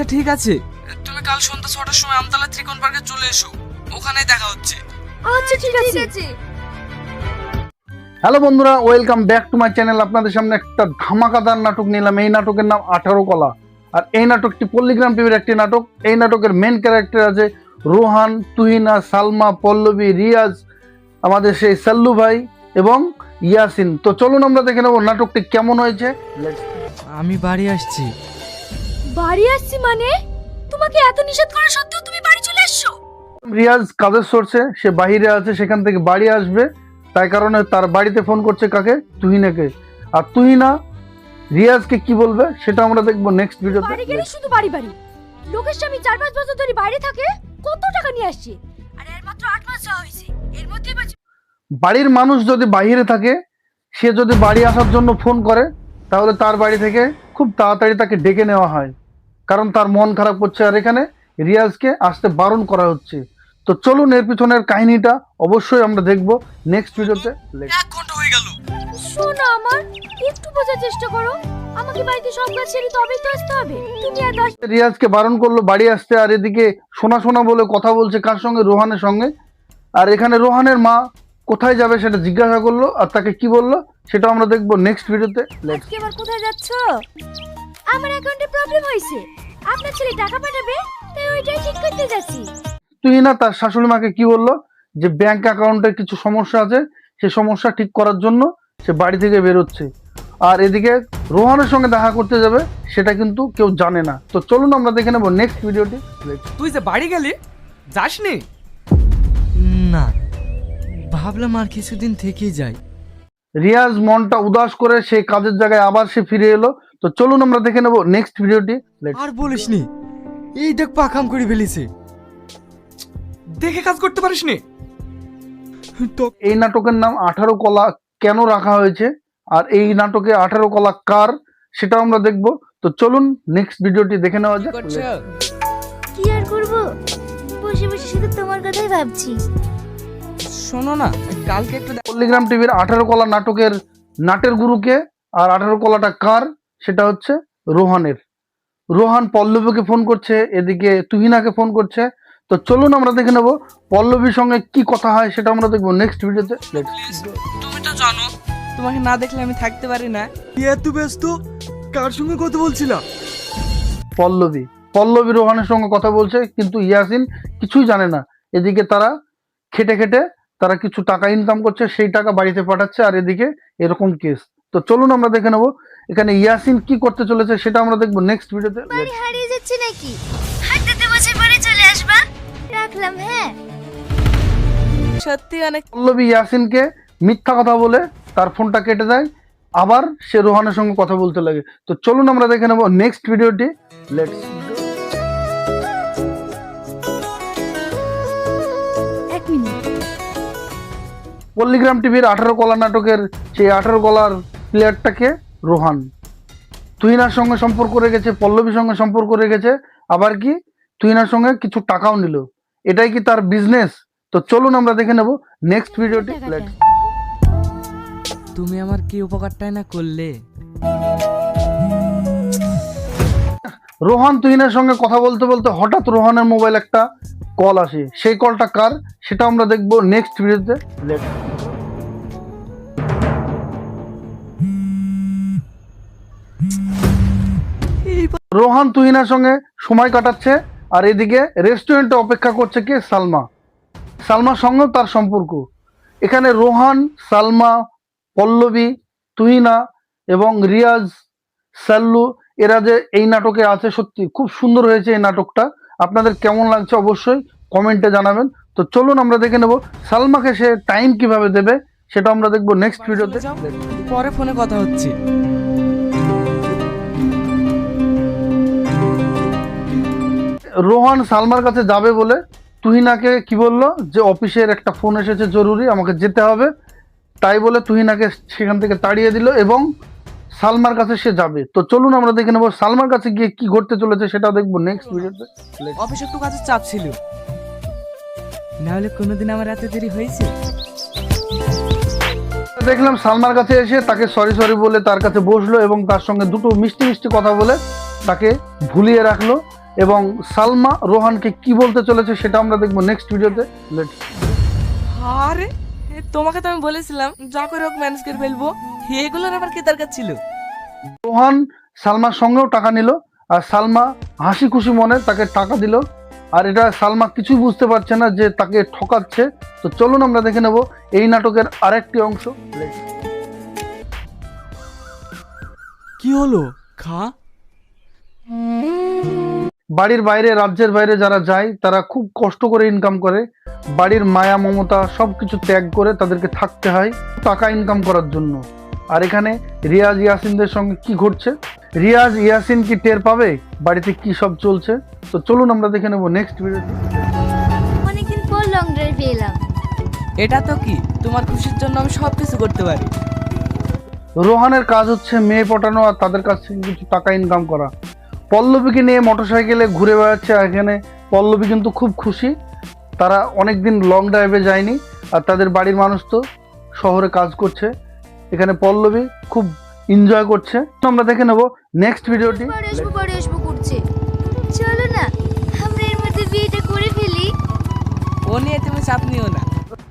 আচ্ছা ঠিক আছে, তুমি কাল সন্ধ্যা 6টার সময় আমতলা ত্রিকোণ পার্কে চলে এসো, ওখানেই দেখা হচ্ছে। আচ্ছা ঠিক আছে। হ্যালো বন্ধুরা, welcome back to my channel. আপনাদের সামনে একটা ধামাকাদার নাটক নিলাম। এই নাটকের নাম 18 কলা। আর এই নাটকটি পল্লীগ্রাম টিভির একটি নাটক। এই নাটকের মেন ক্যারেক্টার আছে রোহান, তুহিনা, সালমা, পল্লবী, রিয়াজ, আমাদের সেই সাল্লু ভাই এবং ইয়াসিন। তো চলুন আমরা দেখে নেবো নাটকটি কেমন হয়েছে। আমি বাড়ি আসছি। বাড়ি আসছি মানে? তোমাকে এত নিষেধ করা সত্ত্বেও তুমি বাড়ি চলে আসছো? রিয়াজ কাজের সোর্সে, সে বাইরে আছে, সেখান থেকে বাড়ি আসবে, তাই কারণে তার বাড়িতে ফোন করছে কাকে? তুহিনাকে। আর তুহিনা রিয়াজকে কি বলবে সেটা আমরা দেখবো নেক্সট ভিডিওতে। বাড়ি গেলে শুধু বাড়ি বাড়ি। লোকের স্বামী 4-5 বছর ধরে বাইরে থাকে, কত টাকা নিয়ে আসছে? আর এর মাত্র 8 মাস যাওয়া হয়েছে, এর মধ্যেই বাড়ির মানুষ যদি বাইরে থাকে, সে যদি বাড়ি আসার জন্য ফোন করে, তাহলে তার বাড়ি থেকে খুব তাড়াতাড়ি তাকে ডেকে নেওয়া হয়, কারণ তার মন খারাপ হচ্ছে। আর এখানে রিয়াজকে আসতে বারণ করা হচ্ছে। তো চলুন এর পিছনের কাহিনীটা অবশ্যই আমরা দেখবো নেক্সট ভিডিওতে। 1 ঘন্টা হয়ে গেল। শোনো, আমার একটু বোঝার চেষ্টা করো। আমাকে বাড়িতে সব কাজ ছেড়ে তবেই তো আসতে হবে। তুমি আর রিয়াজকে বারণ করলো বাড়ি আসতে, আর এদিকে শোনা শোনা বলে কথা বলছে কার সঙ্গে? রোহানের সঙ্গে। আর এখানে রোহানের মা কোথায় যাবে সেটা জিজ্ঞাসা করলো, আর তাকে কি বললো সেটা আমরা দেখবো নেক্সট ভিডিওতে। আজকে আবার কোথায় যাচ্ছো? আমার অ্যাকাউন্টে প্রবলেম হয়েছে, আপনার ছেলে টাকা পাঠাবে, তাই ওইটাই ঠিক করতে যাচ্ছি। তুহিনা তার শাশুড়ি মাকে কি বললো যে ব্যাংক অ্যাকাউন্টে কিছু সমস্যা আছে, সেই সমস্যা ঠিক করার জন্য সে বাড়ি থেকে বেরোচ্ছে। আর এদিকে রোহানের সঙ্গে দেখা করতে যাবে, সেটা কিন্তু কেউ জানে না। তো চলুন আমরা দেখে নেবো নেক্সট ভিডিওটি। তুই যে বাড়ি গেলি, যাসনি? না, ভাবলাম আর কিছুদিন থেকেই যাই। রিয়াজ মনটা উদাস করে সেই কাজের জায়গায় আবার সে ফিরে এলো। তো চলুন আমরা দেখে নেবো নেক্সট ভিডিওটি। আর বলিসনি, এই দেখ পাকাম করে ফেলেছে। দেখে কাজ করতে পারিসনি তো? এই নাটকের নাম 18 কলা কেন রাখা হয়েছে, আর এই নাটকে 18 কলা কার, সেটা আমরা দেখবো। তো চলুন নেক্সট ভিডিওটি দেখে নেওয়া যাক। কি আর করব, বসে বসে শুধু তোমার কথাই ভাবছি। শোনো না, কালকে একটু পল্লীগ্রাম টিভির 18 কলা নাটকের নাটের গুরুকে, আর 18 কলাটা কার, সেটা হচ্ছে রোহানের। রোহান পল্লবীকে ফোন করছে, এদিকে তুহিনাকে ফোন করছে। তো চলুন আমরা দেখে নেবো পল্লবীর সঙ্গে কি কথা হয়, সেটা আমরা দেখবো নেক্সট ভিডিওতে। তুমি তো জানো, তোমাকে না দেখলে আমি থাকতে পারি না। এত ব্যস্ত, কার সঙ্গে কথা বলছিলাম? পল্লবী পল্লবী রোহানের সঙ্গে কথা বলছে, কিন্তু ইয়াসিন কিছুই জানে না। এদিকে তারা খেটে খেটে তারা কিছু টাকা ইনকাম করছে, সেই টাকা বাড়িতে পাঠাচ্ছে, আর এদিকে এরকম কেস। তো চলুন আমরা দেখে নেবো এখানে ইয়াসিন কি করতে চলেছে, সেটা আমরা দেখবো নেক্সট ভিডিওতে। বাড়ি হারিয়ে যাচ্ছে নাকি? হাঁটতে বছর পরে চলে আসবা, রাখলাম। হ্যাঁ, সত্যি অনেক। পল্লবী ইয়াসিনকে মিথ্যা কথা বলে তার ফোনটা কেটে দেয়, আবার সে রোহানের সঙ্গে কথা বলতে লাগে। তো চলুন আমরা দেখে নেবো নেক্সট ভিডিওটি। লেটস এক মিনিট। পল্লীগ্রাম টিভির 18 কলা নাটকের সেই 18 কলার প্লেয়ারটাকে রোহান। তুহিনার সঙ্গে সম্পর্ক রেখেছে, পল্লবীর সঙ্গে সম্পর্ক রেখেছে, আবার কি তুহিনার সঙ্গে কিছু টাকাও নিল। এটাই কি তার বিজনেস? তো চলুন আমরা দেখে নেব নেক্সট ভিডিওটি। তুমি আমার কি উপকারটাই না করলে। রোহান তুহিনের সঙ্গে কথা বলতে বলতে হঠাৎ রোহানের মোবাইল একটা কল আসে। সেই কলটা কার, সেটা আমরা দেখবো নেক্সট ভিডিওতে। রোহান তুহিনার সঙ্গে সময় কাটাচ্ছে, আর এদিকে রেস্টুরেন্টে অপেক্ষা করছে কে? সালমা। সালমার সঙ্গেও তার সম্পর্ক। এখানে রোহান, সালমা, পল্লবী, তুহিনা এবং রিয়াজ, সাল্লু, এরা যে এই নাটকে আছে, সত্যি খুব সুন্দর হয়েছে এই নাটকটা। আপনাদের কেমন লাগছে অবশ্যই কমেন্টে জানাবেন। তো চলুন আমরা দেখে নেব সালমাকে সে টাইম কিভাবে দেবে, সেটা আমরা দেখবো নেক্সট ভিডিওতে। পরে ফোনে কথা হচ্ছে। রোহান সালমার কাছে যাবে বলে তুহিনাকে কি বললো যে অফিসের একটা ফোন এসেছে জরুরি, আমাকে যেতে হবে, তাই বলে তুহিনাকে সেখান থেকে তাড়িয়ে দিল এবং সালমার কাছে সে যাবে। তো চলুন আমরা দেখে নেবো সালমার কাছে গিয়ে কি ঘটতে চলেছে, সেটা দেখবো নেক্সট ভিডিওতে। অফিসে একটু কাজের চাপ ছিল, না হলে কোনোদিন আমার এত দেরি হয়েছে? দেখলাম সালমার কাছে এসে তাকে সরি সরি বলে তার কাছে বসলো এবং তার সঙ্গে দুটো মিষ্টি মিষ্টি কথা বলে তাকে ভুলিয়ে রাখলো এবং সালমা রোহানকে কি বলতে চলেছে সেটা আমরা দেখবো নেক্সট ভিডিওতে। লেটস আরে তোমাকে তো আমি বলেছিলাম যা করে হোক ম্যানেজ করে ফেলবো, এগুলোর আবার কি দরকার ছিল? রোহান সালমার সঙ্গেও টাকা নিল, আর সালমা হাসি খুশি মনে তাকে টাকা দিল, আর এটা সালমা কিছুই বুঝতে পারছে না যে তাকে ঠকাচ্ছে। তো চলুন আমরা দেখে নেব এই নাটকের আরেকটি অংশ। কি হলো খা? বাড়ির বাইরে, রাজ্যের বাইরে যারা যায় তারা খুব কষ্ট করে ইনকাম করে, বাড়ির মায়া মমতা সবকিছু ত্যাগ করে তাদেরকে থাকতে হয় টাকা ইনকাম করার জন্য। আর এখানে রিয়াজ ইয়াসিনদের সঙ্গে কি ঘটছে, রিয়াজ ইয়াসিন কি টের পাবে বাড়িতে কি সব চলছে? তো চলুন আমরা দেখে নেব নেক্সট ভিডিওতে। অনেকদিন পর লং ড্রাইভে এলাম। এটা তো কি, তোমার খুশির জন্য আমি সব কিছু করতে পারি। রোহানের কাজ হচ্ছে মেয়ে পটানো আর তাদের কাছ থেকে কিছু টাকা ইনকাম করা। পল্লবীকে নিয়ে মোটরসাইকেলে ঘুরে বেড়াচ্ছে, আর এখানে পল্লবী কিন্তু খুব খুশি, তারা অনেকদিন লং ড্রাইভে যায়নি, আর তাদের বাড়ির মানুষ তো শহরে কাজ করছে। এখানে পল্লবী খুব এনজয় করছে। আমরা দেখে নেব নেক্সট ভিডিওটি। পরে আসবো করছে। চলো না আমরা এর মধ্যে বিয়েটা করে ফেলি। ও নিয়ে তুমি চাপ নিও না।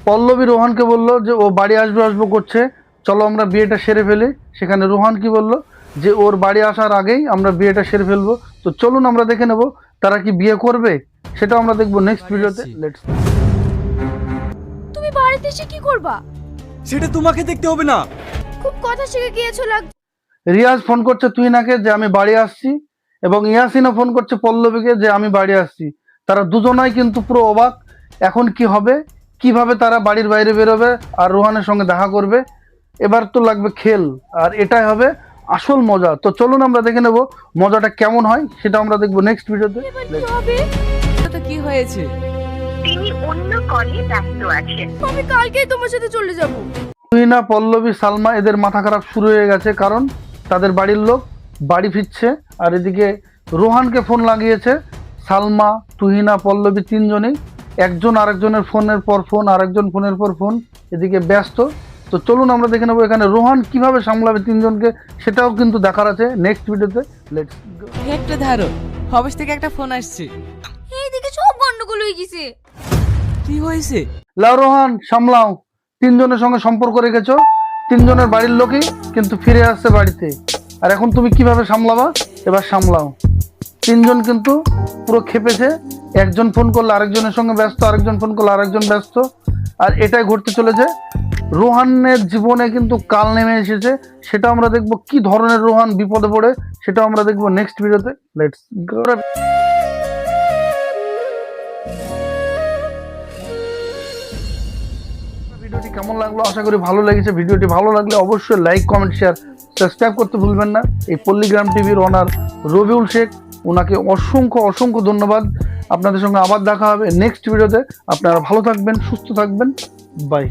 পল্লবী রোহানকে বলল যে ও বাড়ি আসবো আসবো করছে, চলো আমরা বিয়েটা সেরে ফেলি। সেখানে রোহান কি বলল যে ওর বাড়ি আসার আগেই আমরা বিয়েটা সেরে ফেলবো। তো চলুন আমরা দেখে নেব তারা কি বিয়ে করবে, সেটা আমরা দেখবো নেক্সট ভিডিওতে। লেটস তুমি বাড়িতে এসে কি করবা? সেটা তোমাকে দেখতে হবে না। খুব কথা শিখে গিয়েছো লাগছে। রিয়াজ ফোন করছে তুহিনাকে যে আমি বাড়ি আসছি, এবং ইয়াসিনও ফোন করছে পল্লবীকে যে আমি বাড়ি আসছি। তারা দুজনাই কিন্তু পুরো অবাক, এখন কি হবে, কিভাবে তারা বাড়ির বাইরে বেরোবে আর রোহানের সঙ্গে দেখা করবে। এবার তো লাগবে খেল, আর এটাই হবে আসল মজা। তো চলুন আমরা দেখে নেব মজাটা কেমন হয়, সেটা আমরা দেখবো নেক্সট ভিডিওতে। এবার কি হবে? তো কি হয়েছে? তিনি অন্য কলে ব্যস্ত আছেন। আমি কালকেই তোমার সাথে চলে যাব। তুহিনা, পল্লবী, সালমা এদের মাথা খারাপ শুরু হয়ে গেছে, কারণ তাদের বাড়ির লোক বাড়ি ফিরছে, আর এদিকে রোহানকে ফোন লাগিয়েছে সালমা, তুহিনা, পল্লবী তিনজনেই, একজন আরেকজনের ফোনের পর ফোন, আরেকজন ফোনের পর ফোন, এদিকে ব্যস্ত। তো চলুন আমরা দেখে নেবো এখানে রোহান কিভাবে সামলাবে তিনজনকে, সেটাও কিন্তু দেখার আছে নেক্সট ভিডিওতে। লেটস একটা ধারো, অফিস থেকে একটা ফোন আসছে। এইদিকে সব গন্ডগোল হয়ে গেছে। কি হয়েছে? লাও রোহান, সামলাও। তিনজনের সঙ্গে সম্পর্ক রেখেছো, তিনজনের বাড়ির লোকই কিন্তু ফিরে আসছে বাড়িতে, আর এখন তুমি কিভাবে সামলাবা? এবার সামলাও। তিনজন কিন্তু পুরো খেপেছে, একজন ফোন করলে আরেকজনের সঙ্গে ব্যস্ত, আরেকজন ফোন করলে আরেকজন ব্যস্ত, আর এটাই ঘটতে চলেছে। রোহানের জীবনে কিন্তু কাল নেমে এসেছে, সেটা আমরা দেখবো কি ধরনের রোহান বিপদে পড়ে, সেটা আমরা দেখবো নেক্সট ভিডিওতে। Let's go. ভিডিওটি কেমন লাগলো, আশা করি ভালো লেগেছে। ভিডিওটি ভালো লাগলে অবশ্যই লাইক, কমেন্ট, শেয়ার, সাবস্ক্রাইব করতে ভুলবেন না। এই পল্লীগ্রাম টিভির ওনার রবিউল শেখ, ওনাকে অসংখ্য অসংখ্য ধন্যবাদ। আপনাদের সঙ্গে আবার দেখা হবে নেক্সট ভিডিওতে। আপনারা ভালো থাকবেন, সুস্থ থাকবেন, বাই।